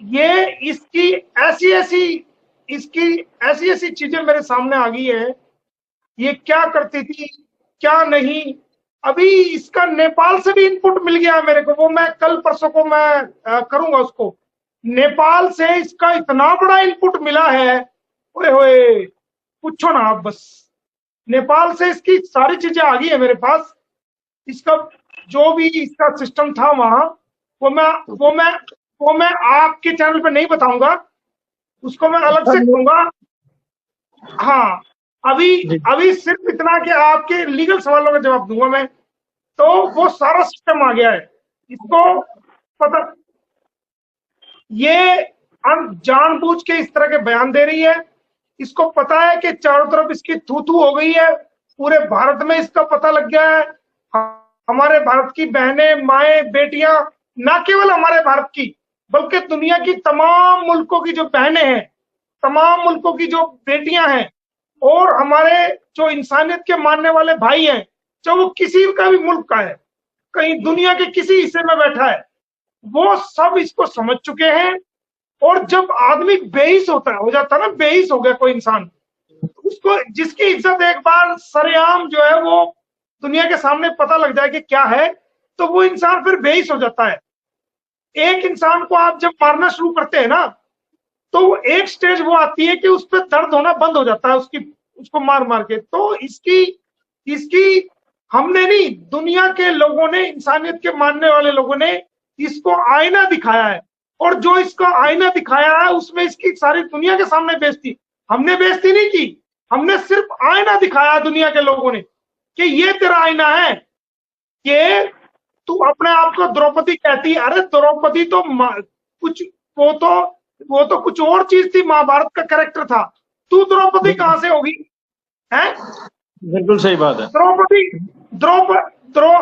ये इसकी ऐसी ऐसी चीजें मेरे सामने आ गई है। ये क्या करती थी, क्या नहीं। अभी इसका नेपाल से भी इनपुट मिल गया है मेरे को, वो मैं कल परसों को मैं करूंगा उसको। नेपाल से इसका इतना बड़ा इनपुट मिला है, ओए होए, पूछो ना आप बस। नेपाल से इसकी सारी चीजें आ गई है मेरे पास। इसका जो भी इसका सिस्टम था वहां, वो मैं वो मैं वो मैं आपके चैनल पे नहीं बताऊंगा, उसको मैं अलग से कहूंगा। हाँ, अभी जी अभी सिर्फ इतना कि आपके लीगल सवालों का जवाब दूंगा मैं। तो वो सारा सिस्टम आ गया है इसको पता। ये जानबूझ के इस तरह के बयान दे रही है। इसको पता है कि चारों तरफ इसकी थू थू हो गई है, पूरे भारत में इसका पता लग गया है। हमारे भारत की बहनें, माएं, बेटियां, ना केवल हमारे भारत की बल्कि दुनिया की तमाम मुल्कों की जो बहनें हैं, तमाम मुल्कों की जो बेटियां हैं, और हमारे जो इंसानियत के मानने वाले भाई हैं, चाहे वो किसी का भी मुल्क का है, कहीं दुनिया के किसी हिस्से में बैठा है, वो सब इसको समझ चुके हैं। और जब आदमी बेहिस होता है, हो जाता है ना, बेहिस हो गया कोई इंसान, उसको जिसकी इज्जत एक बार सरेआम जो है वो दुनिया के सामने पता लग जाए कि क्या है, तो वो इंसान फिर बेहिस हो जाता है। एक इंसान को आप जब मारना शुरू करते हैं ना, तो एक स्टेज वो आती है कि उस पर दर्द होना बंद हो जाता है, उसको मार मार के। तो इसकी इसकी हमने नहीं, दुनिया के लोगों ने, इंसानियत के मानने वाले लोगों ने इसको आईना दिखाया है। और जो इसका आईना दिखाया है उसमें इसकी सारी दुनिया के सामने बेइज्जती, हमने बेइज्जती नहीं की, हमने सिर्फ आईना दिखाया दुनिया के लोगों ने कि ये तेरा आईना है। कि तू अपने आप को द्रौपदी कहती है, अरे द्रौपदी तो कुछ, वो तो वो तो कुछ और चीज थी, महाभारत का कैरेक्टर था। तू द्रौपदी कहां से होगी? है बिल्कुल सही बात है। द्रौपदी, द्रौप द्रौ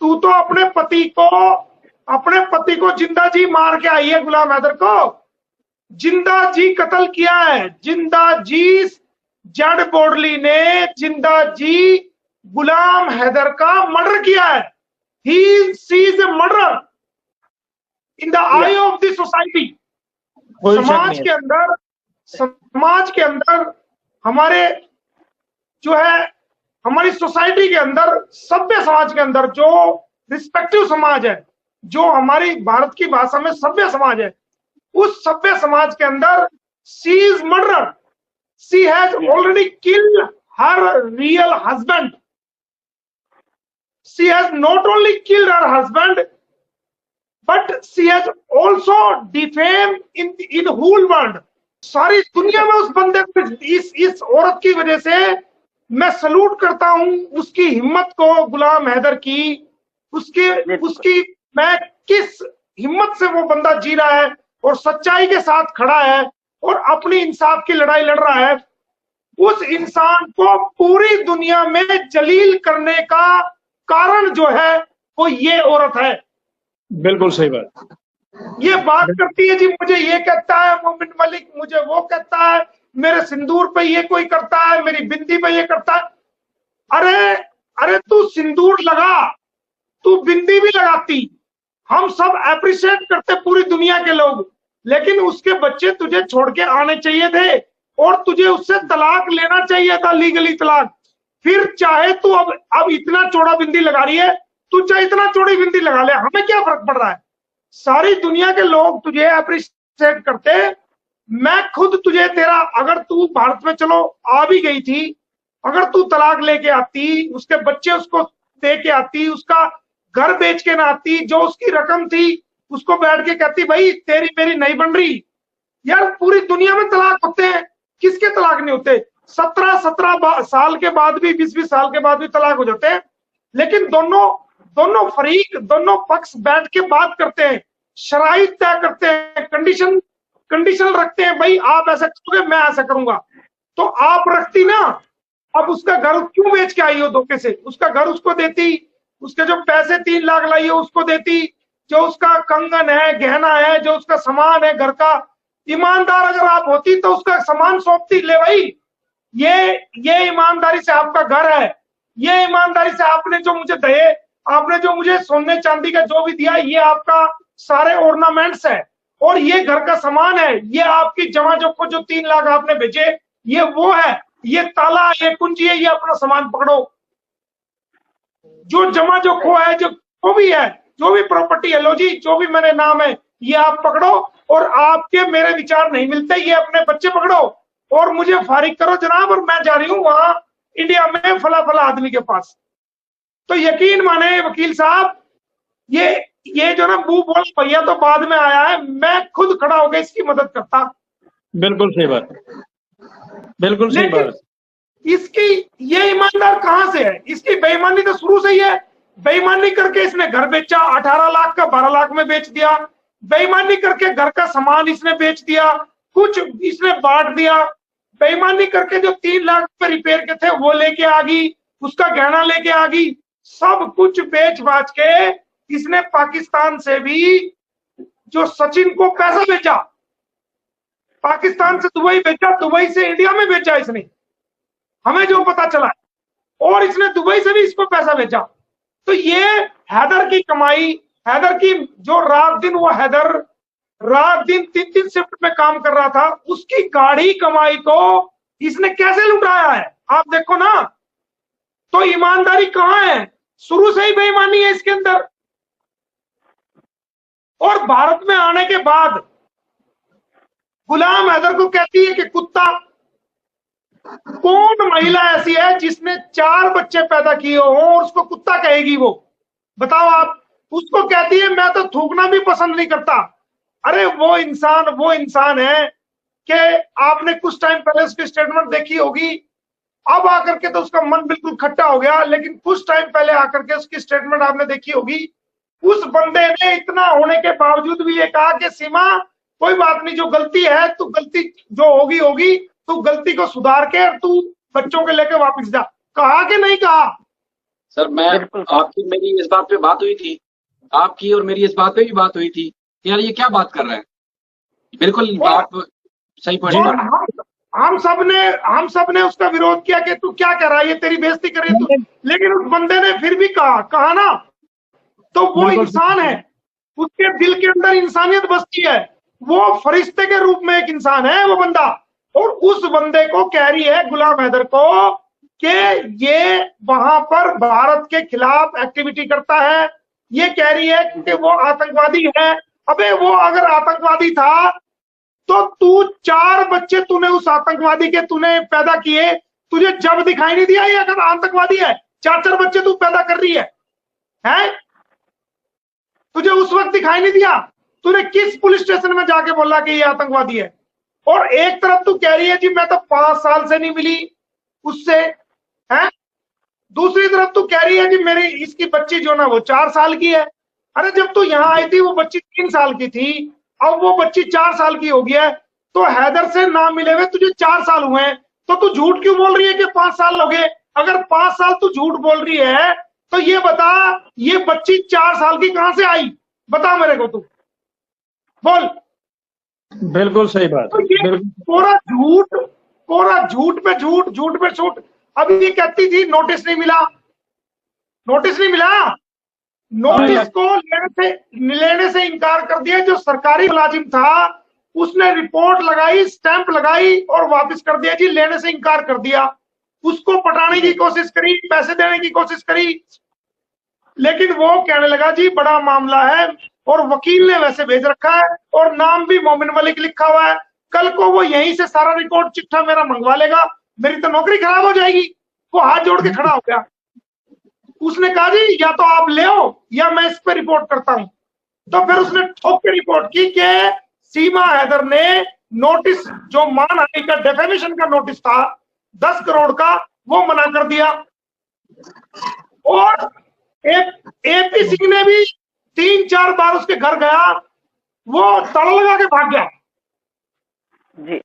तू तो अपने पति को जिंदा जी मार के आई है, गुलाम हैदर को जिंदा जी कत्ल किया है। जिंदा जी जड बोडली ने जिंदा जी गुलाम हैदर का मर्डर किया है। He sees A murder in the I of the society. कोई शक समाज नहीं के है। अंदर, समाज के अंदर, हमारे जो है, हमारी सोसाइटी के अंदर, सभ्य समाज के अंदर, जो रिस्पेक्टिव समाज है, जो हमारी भारत की भाषा में सभ्य समाज है, उस सभ्य समाज के अंदर she is murder, she has already killed her real husband, she has not only killed her husband but she has also defame in whole world. सारी दुनिया में उस बंदे को, इस औरत की वजह से मैं सलूट करता हूं, उसकी हिम्मत को, गुलाम हैदर की, उसकी उसकी मैं किस हिम्मत से वो बंदा जी रहा है और सच्चाई के साथ खड़ा है और अपनी इंसाफ की लड़ाई लड़ रहा है। उस इंसान को पूरी दुनिया में जलील करने का कारण जो है वो ये औरत है। बिल्कुल सही बात। ये बात करती है जी, मुझे ये कहता है मोमिन मलिक, मुझे वो कहता है, मेरे सिंदूर पे ये कोई करता है, मेरी बिंदी पे ये करता है। अरे अरे तू सिंदूर लगा, तू बिंदी भी लगाती, हम सब अप्रिशिएट करते, पूरी दुनिया के लोग, लेकिन उसके बच्चे तुझे छोड़ के आने चाहिए थे और तुझे उससे तलाक लेना चाहिए था, लीगली तलाक। फिर चाहे तू अब इतना चौड़ा बिंदी लगा रही है, तू चाहे इतना चौड़ी बिंदी लगा ले, हमें क्या फर्क पड़ रहा है? सारी दुनिया के लोग तुझे अप्रिशिएट करते। मैं खुद तुझे, तेरा, अगर तू भारत में चलो आ भी गई थी, अगर तू तलाक लेके आती, उसके बच्चे उसको दे के आती, उसका घर बेच के ना आती, जो उसकी रकम थी उसको बैठ के कहती भाई तेरी मेरी नहीं बन रही। यार पूरी दुनिया में तलाक होते हैं, किसके तलाक नहीं होते? 17 साल के बाद भी, 20 साल के बाद भी तलाक हो जाते हैं। लेकिन दोनों दोनों फरीक, दोनों पक्ष बैठ के बात करते हैं, शराइत तय करते हैं, कंडीशन रखते हैं, भाई आप ऐसा करोगे मैं ऐसा करूंगा। तो आप रखती ना, अब उसका घर क्यों बेच के आई हो धोखे से? उसका घर उसको देती, उसके जो पैसे 3 लाख लाई हो उसको देती, जो उसका कंगन है, गहना है, जो उसका सामान है घर का। ईमानदार अगर आप होती तो उसका सामान सौंपती, ले भाई ये ईमानदारी से आपका घर है, ये ईमानदारी से आपने जो मुझे दहे, आपने जो मुझे सोने चांदी का जो भी दिया, ये आपका सारे ऑर्नामेंट्स है, और ये घर का सामान है, ये आपकी जमा को जो 3 लाख आपने भेजे, ये वो है, ये ताला, ये कुंजी है, ये अपना सामान पकड़ो। जो जमा खो है, जो भी है, जो भी प्रॉपर्टी है, लो जी, जो भी मेरे नाम है, ये आप पकड़ो, और आपके मेरे विचार नहीं मिलते, ये अपने बच्चे पकड़ो और मुझे फारिग करो जनाब, और मैं जा रही हूं वहां इंडिया में फला फला आदमी के पास। तो यकीन माने वकील साहब, ये जो ना मुंह बोल भैया तो बाद में आया है, मैं खुद खड़ा होकर इसकी मदद करता। बिल्कुल सही बात, बिल्कुल सही बात। इसकी ये ईमानदार कहां से है? इसकी बेईमानी तो शुरू से ही है। बेईमानी करके इसने घर बेचा, 18 लाख का 12 लाख में बेच दिया। बेईमानी करके घर का सामान इसने बेच दिया, कुछ इसने बांट दिया। बेईमानी करके जो 3 लाख रुपए रिपेयर के थे वो लेके आ गई, उसका गहना लेके आ गई, सब कुछ बेच बाच के इसने पाकिस्तान से भी जो सचिन को पैसा बेचा, पाकिस्तान से दुबई बेचा, दुबई से इंडिया में बेचा इसने, हमें जो पता चला, और इसने दुबई से भी इसको पैसा भेजा। तो ये हैदर की कमाई, हैदर की जो रात दिन, वो हैदर रात दिन 3-3 शिफ्ट में काम कर रहा था, उसकी गाढ़ी कमाई को इसने कैसे लुटाया है आप देखो ना। तो ईमानदारी कहां है? शुरू से ही बेईमानी है इसके अंदर। और भारत में आने के बाद गुलाम हैदर को कहती है कि कुत्ता। कौन महिला ऐसी है जिसने 4 बच्चे पैदा किए हो और उसको कुत्ता कहेगी? वो बताओ आप। उसको कहती है मैं तो थूकना भी पसंद नहीं करता। अरे वो इंसान है कि आपने कुछ टाइम पहले उसकी स्टेटमेंट देखी होगी, अब आकर के तो उसका मन बिल्कुल खट्टा हो गया, लेकिन कुछ टाइम पहले आकर के उसकी स्टेटमेंट आपने देखी होगी। उस बंदे ने इतना होने के बावजूद भी ये कहा कि सीमा कोई बात नहीं, जो गलती है, तू गलती जो होगी तू गलती को सुधार के तू बच्चों के लेके वापस जा। कहा कि नहीं कहा? सर मैं आपकी मेरी इस बात पे बात हुई थी, आपकी और मेरी इस बात पे भी बात हुई थी कि यार ये क्या बात कर रहे हैं। बिल्कुल आप सही पॉइंट। हम सब ने उसका विरोध किया कि तू क्या कर रहा है, ये तेरी बेइज्जती कर रही है तू। लेकिन उस बंदे ने फिर भी कहा ना। तो वो इंसान है, उसके दिल के अंदर इंसानियत बसती है, वो फरिश्ते के रूप में एक इंसान है वो बंदा। और उस बंदे को कह रही है गुलाम हैदर को कि ये वहां पर भारत के खिलाफ एक्टिविटी करता है, ये कह रही है कि वो आतंकवादी है। अबे वो अगर आतंकवादी था तो तू 4 बच्चे तूने उस आतंकवादी के तूने पैदा किए, तुझे जब दिखाई नहीं दिया ये अगर आतंकवादी है? 4 बच्चे तू पैदा कर रही है? तुझे उस वक्त दिखाई नहीं दिया? तूने किस पुलिस स्टेशन में जाके बोला कि ये आतंकवादी है? और एक तरफ तू कह रही है जी मैं तो 5 साल से नहीं मिली उससे, है। दूसरी तरफ तू कह रही है कि मेरी इसकी बच्ची जो ना वो 4 साल की है। अरे जब तू यहाँ आई थी वो बच्ची 3 साल की थी, अब वो बच्ची 4 साल की हो गई है। तो हैदर से ना मिले हुए तुझे 4 साल हुए हैं, तो तू झूठ क्यों बोल रही है कि 5 साल हो गए? अगर 5 साल तू झूठ बोल रही है तो ये बता, ये बच्ची 4 साल की कहां से आई? बता मेरे को, तू बोल। बिल्कुल सही बात। तो ये पूरा झूठ पे झूठ। अभी ये कहती थी नोटिस नहीं मिला। नोटिस को लेने से इनकार कर दिया। जो सरकारी मुलाजिम था उसने रिपोर्ट लगाई, स्टैंप लगाई और वापस कर दिया जी, लेने से इनकार कर दिया। उसको पटाने की कोशिश करी, पैसे देने की कोशिश करी, लेकिन वो कहने लगा जी बड़ा मामला है और वकील ने वैसे भेज रखा है और नाम भी मोमिन मलिक लिखा हुआ है। कल को वो यहीं से सारा रिकॉर्ड चिट्ठा मेरा मंगवा लेगा, मेरी तो नौकरी खराब हो जाएगी। वो हाथ जोड़ के खड़ा हो गया। उसने कहा जी या तो आप ले आओ या मैं इस पे रिपोर्ट करता हूं। तो फिर उसने ठोक के रिपोर्ट की कि सीमा हैदर ने नोटिस, जो मानहानि का डेफेमेशन का नोटिस था 10 करोड़ का, वो मना कर दिया। और एपी सिंह ने भी 3-4 बार उसके घर गया, वो ताला लगा के भाग गया जी।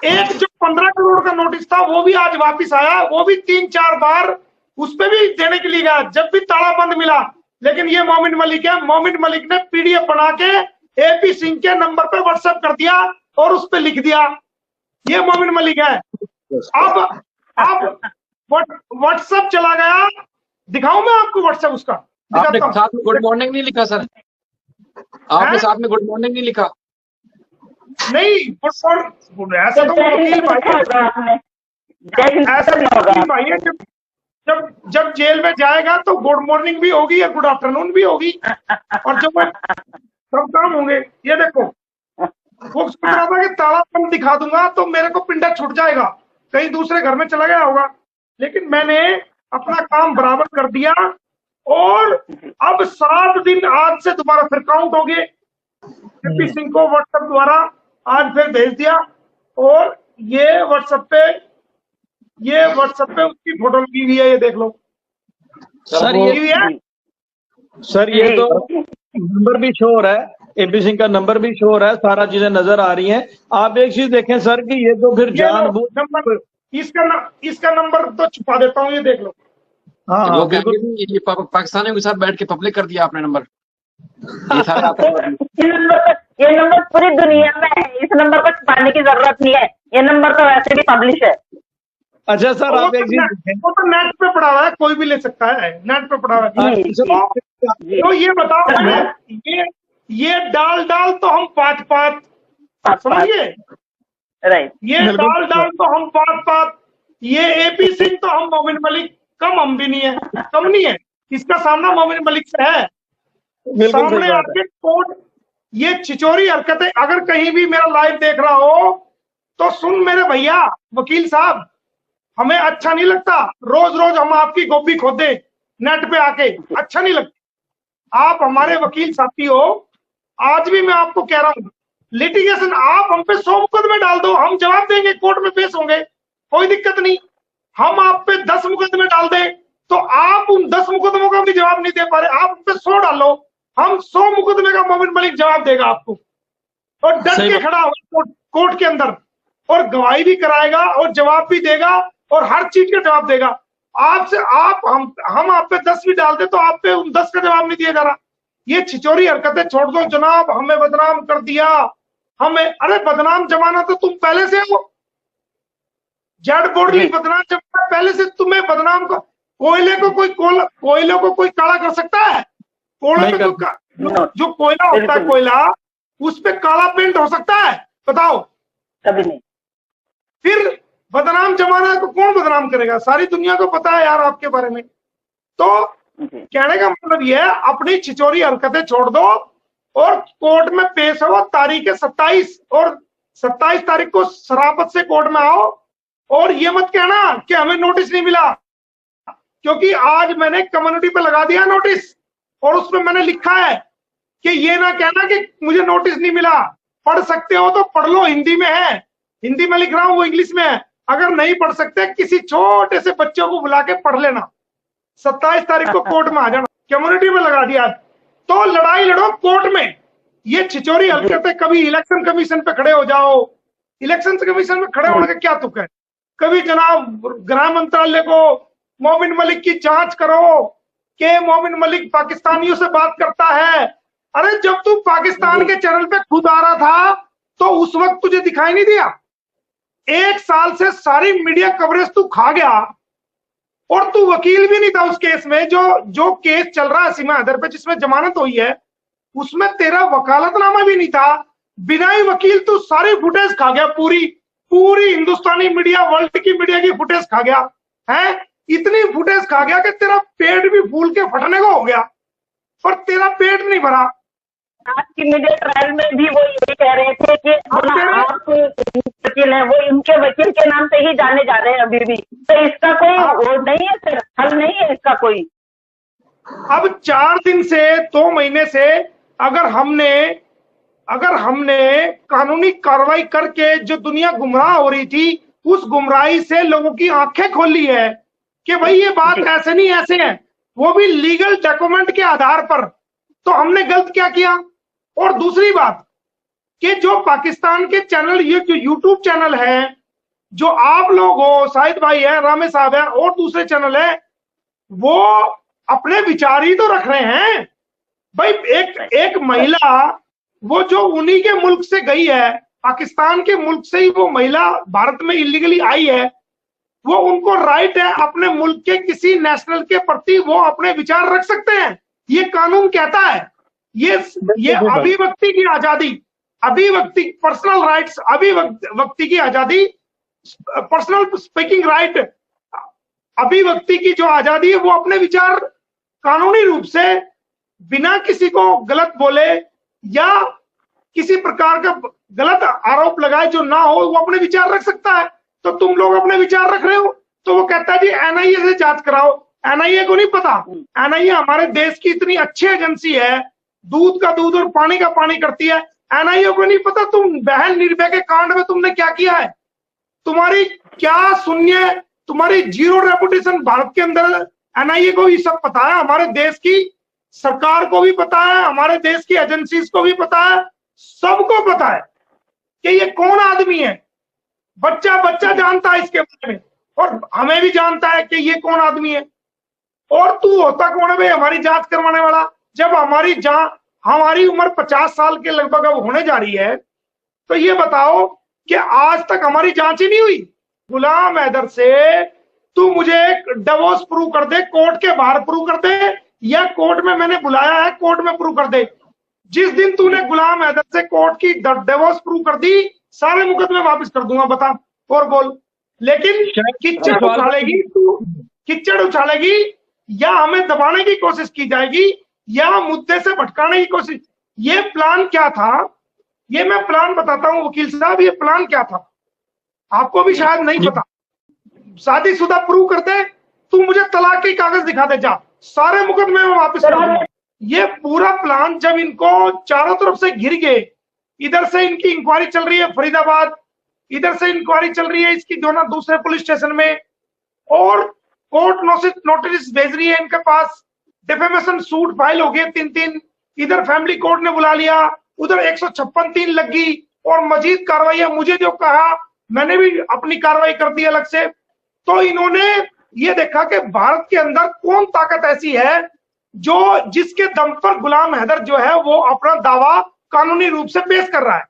एक जो 15 करोड़ का नोटिस था वो भी आज वापस आया, वो भी 3-4 बार उस पे भी देने के लिए गया, जब भी ताला बंद मिला। लेकिन ये मोमिन मलिक है, मोमिन मलिक ने पीडीएफ बना के एपी सिंह के नंबर पे व्हाट्सएप कर दिया और उस पे लिख दिया, ये मोमिन मलिक है। अब व्हाट्सएप चला गया, दिखाऊं मैं आपको व्हाट्सएप उसका? आपने साथ में गुड मॉर्निंग नहीं लिखा सर? आपने साथ में गुड मॉर्निंग नहीं लिखा? नहीं ऐसा तो वकील भाई है, जब जेल में जाएगा तो गुड मॉर्निंग भी होगी या गुड आफ्टरनून भी होगी, और जब सब काम होंगे। ये देखो, वो सोच रहा था कि ताला बंद दिखा दूंगा तो मेरे को पिंडा छूट जाएगा, कहीं दूसरे घर में चला गया होगा, लेकिन मैंने अपना काम बराबर कर दिया। और अब 7 दिन आज से दोबारा फिर काउंट हो गए। एपी सिंह को व्हाट्सएप द्वारा आज फिर भेज दिया, और ये व्हाट्सएप पे उसकी फोटो लगी हुई है, ये देख लो सर। ये तो नंबर भी शो हो रहा है, एपी सिंह का नंबर भी शो हो रहा है, सारा चीजें नजर आ रही हैं। आप एक चीज देखें सर कि ये तो फिर जानबूझ इसका नंबर तो छुपा देता हूँ, ये देख लो। हाँ, वो ये पाकिस्तानियों के साथ बैठ के पब्लिक कर दिया आपने नंबर। ये नंबर पूरी दुनिया में है, इस नंबर को छुपाने की जरूरत नहीं है, ये नंबर तो वैसे भी पब्लिश है। अच्छा सर, आप एक चीज, वो तो नेट पे पड़ा हुआ है, कोई भी ले सकता है, नेट पे पड़ा हुआ है। तो ये बताओ, ये डाल तो हम 5-5, समझिए, राइट, ये डाल तो हम 5-5, ये एपी सिंह तो हम मोमिन मलिक, कम हम भी नहीं है, कम नहीं है, इसका सामना मोमिन मलिक से है। सामने आके कोर्ट, ये छिचोरी हरकतें, अगर कहीं भी मेरा लाइव देख रहा हो तो सुन मेरे भैया वकील साहब, हमें अच्छा नहीं लगता रोज रोज हम आपकी गोभी खोदे नेट पे आके, अच्छा नहीं लगता। आप हमारे वकील साथी हो, आज भी मैं आपको कह रहा हूं, लिटिगेशन आप हम पे 100 मुकदमे डाल दो, हम जवाब देंगे, कोर्ट में पेश होंगे, कोई दिक्कत नहीं। हम आप पे 10 मुकदमे डाल दें तो आप उन 10 मुकदमों का भी जवाब नहीं दे पा रहे, आप पे 100 डालो, हम 100 मुकदमे का मोमिन मलिक जवाब देगा आपको, और डट के खड़ा होगा कोर्ट के अंदर, और गवाही भी कराएगा और जवाब भी देगा और हर चीज का जवाब देगा। आपसे हम आप पे 10 भी डाल दे तो आप पे उन 10 का जवाब नहीं दिया जा रहा। ये छिचोरी हरकतें छोड़ दो जनाब, हमें बदनाम कर दिया, हमें, अरे बदनाम जमाना तो तुम पहले से हो, जेड बोर्डली बदनाम जमाना पहले से, तुम्हें बदनाम को, कोयले को कोई काला कर सकता है? कोयले पे जो कोयला होता है, कोयला उस पे काला पेंट हो सकता है? बताओ, कभी नहीं। फिर बदनाम जमाना को कौन बदनाम करेगा? सारी दुनिया को पता है यार आपके बारे में। तो कहने का मतलब यह है, अपनी छिचोरी हरकतें छोड़ दो और कोर्ट में पेश हो। तारीख 27 और 27 तारीख को शराफत से कोर्ट में आओ, और ये मत कहना कि हमें नोटिस नहीं मिला, क्योंकि आज मैंने कम्युनिटी पे लगा दिया नोटिस, और उसमें मैंने लिखा है कि ये ना कहना कि मुझे नोटिस नहीं मिला। पढ़ सकते हो तो पढ़ लो, हिंदी में है, हिंदी में लिख रहा हूं, वो इंग्लिश में है। अगर नहीं पढ़ सकते, किसी छोटे से बच्चों को बुला के पढ़ लेना। 27 तारीख को कोर्ट में आ जाना, कम्युनिटी में लगा दिया। तो लड़ाई लड़ो कोर्ट में। ये छिचोरी हरकतें, कभी इलेक्शन कमीशन पे खड़े हो जाओ, इलेक्शन कमीशन में खड़े होने का क्या तुक है? कभी जनाब गृह मंत्रालय को मोमिन मलिक की जांच करो कि मोमिन मलिक पाकिस्तानियों से बात करता है। अरे जब तू पाकिस्तान के चैनल पे खुद आ रहा था तो उस वक्त तुझे दिखाई नहीं दिया? 1 साल से सारी मीडिया कवरेज तू खा गया, और तू वकील भी नहीं था उस केस में। जो केस चल रहा है सीमा हैदर पे, जिसमें जमानत हुई है, उसमें तेरा वकालतनामा भी नहीं था। बिना ही वकील तू सारी फुटेज खा गया, पूरी हिंदुस्तानी मीडिया, वर्ल्ड की मीडिया की फुटेज खा गया है। इतनी फुटेज खा गया कि तेरा पेट भी फूल के फटने को हो गया, पर तेरा पेट नहीं भरा। आज की मीडिया ट्रायल में भी वो यही कह रहे थे कि वकील है, वो इनके वकील के नाम से ही जाने जा रहे हैं अभी भी। तो इसका कोई वो नहीं है सर, हल नहीं है इसका कोई। अब 4 दिन से 2 महीने से अगर हमने कानूनी कार्रवाई करके जो दुनिया गुमराह हो रही थी, उस गुमराही से लोगों की आंखें खोली है कि भाई ये बात ऐसे नहीं ऐसे है, वो भी लीगल डॉक्यूमेंट के आधार पर। तो हमने गलत क्या किया? और दूसरी बात कि जो पाकिस्तान के चैनल, ये जो यूट्यूब चैनल है, जो आप लोग हो, शाहिद भाई है, रामे साहब है, और दूसरे चैनल है, वो अपने विचार ही तो रख रहे हैं भाई। एक महिला, वो जो उन्हीं के मुल्क से गई है, पाकिस्तान के मुल्क से ही वो महिला भारत में इलीगली आई है, वो उनको राइट है अपने मुल्क के किसी नेशनल के प्रति वो अपने विचार रख सकते हैं। ये कानून कहता है, ये अभिव्यक्ति की आजादी, अभिव्यक्ति, पर्सनल राइट्स, अभिव्यक्ति की आजादी, पर्सनल स्पीकिंग राइट, अभिव्यक्ति की जो आजादी है वो अपने विचार कानूनी रूप से बिना किसी को गलत बोले या किसी प्रकार का गलत आरोप लगाए जो ना हो, वो अपने विचार रख सकता है। तो तुम लोग अपने विचार रख रहे हो, तो वो कहता है जी एनआईए से जांच कराओ। एनआईए को नहीं पता, एनआईए हमारे देश की इतनी अच्छी एजेंसी है, दूध का दूध और पानी का पानी करती है। एनआईए को नहीं पता तुम बहन निर्भया के कांड में तुमने क्या किया है, तुम्हारी क्या शून्य, तुम्हारी जीरो रेपुटेशन भारत के अंदर। एनआईए को ये सब पता है, हमारे देश की सरकार को भी पता है, हमारे देश की एजेंसीज को भी पता है, सबको पता है कि ये कौन आदमी है। बच्चा बच्चा जानता है इसके बारे में, और हमें भी जानता है कि ये कौन आदमी है। और तू होता कौन है भाई हमारी जांच करवाने वाला? जब हमारी उम्र 50 साल के लगभग अब होने जा रही है, तो ये बताओ कि आज तक हमारी जांच ही नहीं हुई। गुलाम हैदर से तू मुझे डिवोर्स प्रूव कर दे, कोर्ट के बाहर प्रूव कर दे, या कोर्ट में मैंने बुलाया है कोर्ट में प्रूव कर दे। जिस दिन तूने गुलाम हैदर से कोर्ट की डिवोर्स प्रूव कर दी, सारे मुकदमे वापस कर दूंगा, बता और बोल। लेकिन कीचड़ उछालेगी तू, कीचड़ उछालेगी, या हमें दबाने की कोशिश की जाएगी या मुद्दे से भटकाने की कोशिश। ये प्लान क्या था, ये मैं प्लान बताता हूं वकील साहब, ये प्लान क्या था आपको भी शायद नहीं पता। शादीशुदा प्रूव कर दे, तू मुझे तलाक के कागज दिखा दे, जा सारे मुकदमे में वापस कर दूंगा। ये पूरा प्लान जब इनको चारों तरफ से घिर गए, इधर से इनकी इंक्वायरी चल रही है फरीदाबाद, इधर से इंक्वायरी चल रही है इसकी जो ना दूसरे पुलिस स्टेशन में, और कोर्ट नोटिस भेज रही है इनके पास, डिफेमेशन सूट फाइल हो गए 3-3, इधर फैमिली कोर्ट ने बुला लिया, उधर 156(3) लगी, और मजीद कार्रवाई है। मुझे जो कहा मैंने भी अपनी कार्रवाई कर दी अलग से। तो इन्होंने ये देखा कि भारत के अंदर कौन ताकत ऐसी है जो जिसके दम पर गुलाम हैदर जो है वो अपना दावा कानूनी रूप से पेश कर रहा है।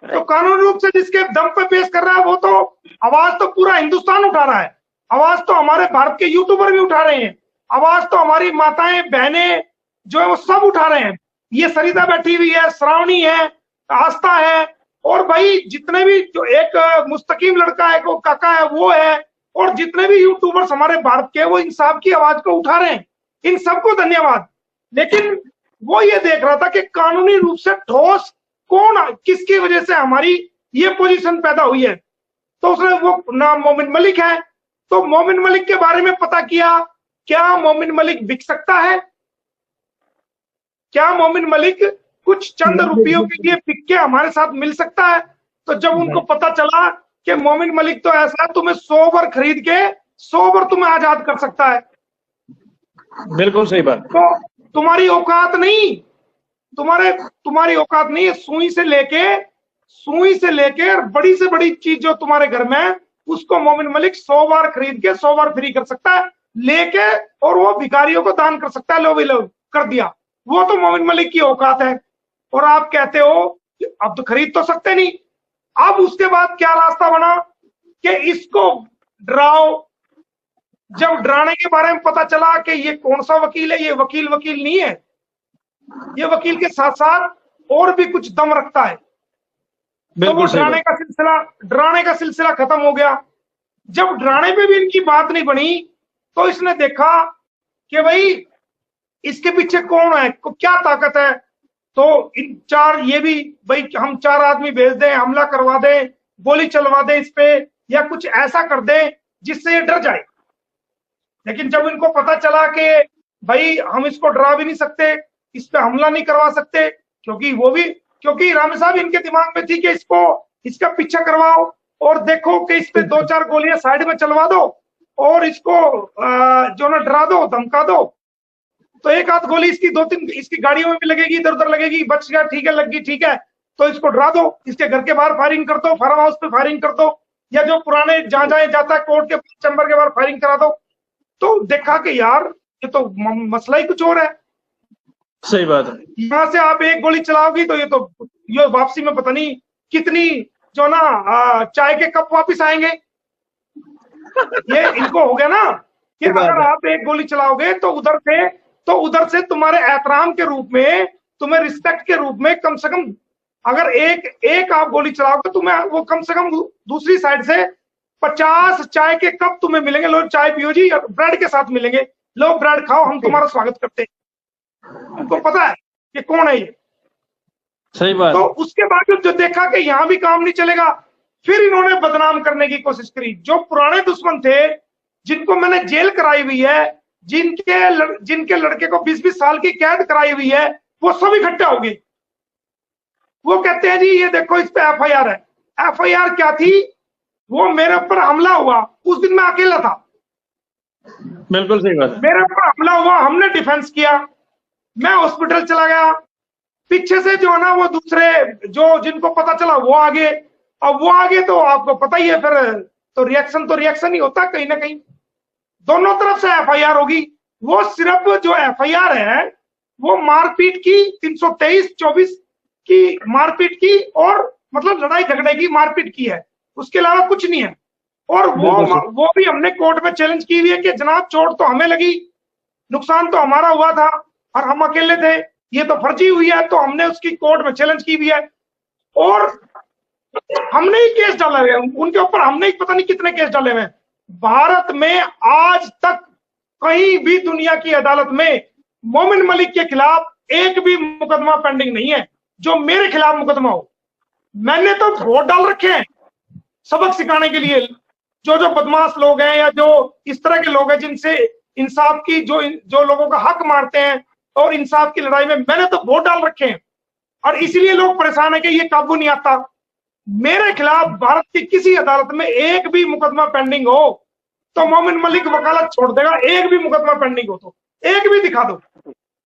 तो कानूनी रूप से जिसके दम पर पेश कर रहा है वो तो आवाज तो पूरा हिंदुस्तान उठा रहा है, आवाज तो हमारे भारत के यूट्यूबर भी उठा रहे हैं, आवाज तो हमारी माताएं बहनें जो है वो सब उठा रहे हैं। ये सरिता बैठी हुई है, श्रावणी है, आस्था है, और भाई जितने भी जो एक मुस्तकीम लड़का है, को काका है वो है, और जितने भी यूट्यूबर्स हमारे भारत के वो इन सब की आवाज को उठा रहे हैं, इन सबको धन्यवाद। लेकिन वो ये देख रहा था कि कानूनी रूप से ठोस कौन, किसकी वजह से हमारी ये पोजीशन पैदा हुई है। तो उसने वो नाम मोमिन मलिक है, तो मोमिन मलिक के बारे में पता किया, क्या मोमिन मलिक बिक सकता है, क्या मोमिन मलिक कुछ चंद रुपयों के लिए बिक के हमारे साथ मिल सकता है। तो जब उनको पता चला कि मोमिन मलिक तो ऐसा है तुम्हें 100 बार खरीद के 100 बार तुम्हें आजाद कर सकता है। बिल्कुल सही बात। तो तुम्हारी औकात नहीं, तुम्हारी औकात नहीं है। सुई से लेके बड़ी से बड़ी चीज जो तुम्हारे घर में है उसको मोमिन मलिक 100 बार खरीद के 100 बार फ्री कर सकता है लेके, और वो भिखारियों को दान कर सकता है। लो भी लो कर दिया, वो तो मोमिन मलिक की औकात है। और आप कहते हो कि अब तो खरीद तो सकते नहीं। अब उसके बाद क्या रास्ता बना कि इसको डराओ। जब डराने के बारे में पता चला कि ये कौन सा वकील है, ये वकील नहीं है, ये वकील के साथ साथ और भी कुछ दम रखता है, तो वो डराने का सिलसिला खत्म हो गया। जब डराने पे भी इनकी बात नहीं बनी, तो इसने देखा कि भाई इसके पीछे कौन है, क्या ताकत है। तो इन चार, ये भी भाई हम 4 आदमी भेज दें, हमला करवा दें, गोली चलवा दें इस पे, या कुछ ऐसा कर दें जिससे ये डर जाए। लेकिन जब इनको पता चला कि भाई हम इसको डरा भी नहीं सकते, इस पे हमला नहीं करवा सकते, क्योंकि राम साहब इनके दिमाग में थी कि इसका पीछा करवाओ और देखो कि इस पे 2-4 गोलियां साइड में चलवा दो और इसको जो ना डरा दो, धमका दो। तो 1 आध गोली इसकी 2-3 इसकी गाड़ियों में भी लगेगी, इधर उधर लगेगी, बच गया ठीक है, लग गई ठीक है, तो इसको डरा दो, इसके घर के बाहर फायरिंग कर दो, फार्म हाउस पे फायरिंग कर दो, या जो पुराने जहां जाता है कोर्ट के चैम्बर के बाहर फायरिंग करा दो। तो देखा कि यार ये तो मसला ही कुछ और है। सही बात है। यहाँ से आप 1 गोली चलाओगी तो ये वापसी में पता नहीं कितनी जो ना चाय के कप वापिस आएंगे। ये इनको हो गया ना कि अगर आप 1 गोली चलाओगे तो उधर से तुम्हारे एहतराम के रूप में, तुम्हें रिस्पेक्ट के रूप में कम से कम अगर एक आप गोली चलाओगे तो तुम्हें वो कम से कम दूसरी साइड से 50 चाय के कप तुम्हें मिलेंगे, लो चाय पियो जी, और ब्रेड के साथ मिलेंगे, लो ब्रेड खाओ, हम तुम्हारा स्वागत करते हैं। उनको पता है कि कौन है ये। सही बात। तो उसके बाद जो देखा कि यहाँ भी काम नहीं चलेगा, फिर इन्होंने बदनाम करने की कोशिश करी। जो पुराने दुश्मन थे, जिनको मैंने जेल कराई हुई है, जिनके लड़के को 20-20 साल की कैद कराई हुई है, वो सब इकट्ठा हो गए। वो कहते हैं जी ये देखो इस पे एफआईआर है। एफआईआर क्या थी? वो मेरे ऊपर हमला हुआ, उस दिन मैं अकेला था। बिल्कुल सही बात है। मेरे ऊपर हमला हुआ, हमने डिफेंस किया, मैं हॉस्पिटल चला गया। पीछे से जो है ना वो दूसरे जो जिनको पता चला वो आगे, अब वो आगे तो आपको पता ही है, फिर तो रिएक्शन ही होता कहीं ना कहीं। दोनों तरफ से एफआईआर होगी। वो सिर्फ जो एफआईआर है वो मारपीट की, 323-24 की मारपीट की, और मतलब लड़ाई झगड़े की मारपीट की है, उसके अलावा कुछ नहीं है। और वो भी हमने कोर्ट में चैलेंज की हुई है कि जनाब चोट तो हमें लगी, नुकसान तो हमारा हुआ था और हम अकेले थे, ये तो फर्जी हुई है, तो हमने उसकी कोर्ट में चैलेंज की हुई है। और हमने ही केस डाला है उनके ऊपर, हमने ही पता नहीं कितने केस डाले हुए। भारत में आज तक कहीं भी दुनिया की अदालत में मोमिन मलिक के खिलाफ एक भी मुकदमा पेंडिंग नहीं है जो मेरे खिलाफ मुकदमा हो। मैंने तो वोट डाल रखे हैं सबक सिखाने के लिए। जो बदमाश लोग हैं या जो इस तरह के लोग हैं जिनसे इंसाफ की, जो लोगों का हक मारते हैं और इंसाफ की लड़ाई में, मैंने तो वोट डाल रखे हैं। और इसलिए लोग परेशान है कि ये काबू नहीं आता। मेरे खिलाफ भारत की किसी अदालत में एक भी मुकदमा पेंडिंग हो तो मोमिन मलिक वकालत छोड़ देगा। एक भी मुकदमा पेंडिंग हो तो एक भी दिखा दो।